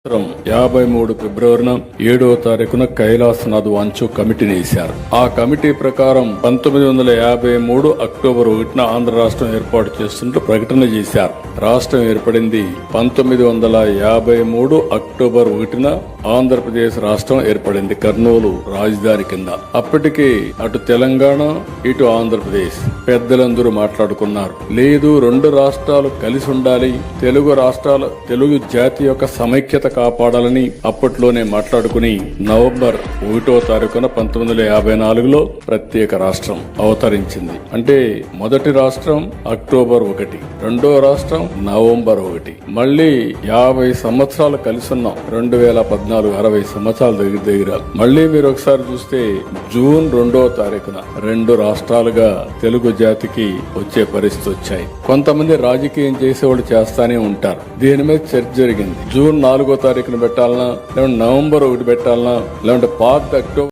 53 ఫిబ్రవరిన 7వ తారీఖున కైలాసనాథ్ వాంచు కమిటీని వేశారు. ఆ కమిటీ ప్రకారం 1953 అక్టోబర్ 1న ఆంధ్ర రాష్ట్రం ఏర్పాటు చేస్తున్నట్టు ప్రకటన చేశారు. రాష్ట్రం ఏర్పడింది 1953 అక్టోబర్ 1న ఆంధ్రప్రదేశ్ రాష్ట్రం ఏర్పడింది కర్నూలు రాజధాని కింద. అప్పటికి అటు తెలంగాణ ఇటు ఆంధ్రప్రదేశ్ పెద్దలందరూ మాట్లాడుకున్నారు. లేదు, రెండు రాష్ట్రాలు కలిసి ఉండాలి, తెలుగు జాతి యొక్క సమైక్యత కాపాడాలని అప్పట్లోనే మాట్లాడుకుని నవంబర్ 1వ తారీఖున 1954లో ప్రత్యేక రాష్ట్రం అవతరించింది. అంటే మొదటి రాష్ట్రం అక్టోబర్ 1, రెండో రాష్ట్రం నవంబర్ 1. మళ్ళీ 50 సంవత్సరాలు కలిసి ఉన్నాం. 2014 60 సంవత్సరాల దగ్గర మళ్ళీ మీరు ఒకసారి చూస్తే జూన్ 2వ తారీఖున రెండు రాష్ట్రాలుగా తెలుగు జాతికి వచ్చే పరిస్థితి వచ్చాయి. కొంతమంది రాజకీయం చేసేవాళ్ళు చేస్తానే ఉంటారు. దీని మీద చర్చ జరిగింది. జూన్ 4వ తారీఖున పెట్టాలనా, లేదంటే నవంబర్ 1 పెట్టాలనా, లేదంటే 5 అక్టోబర్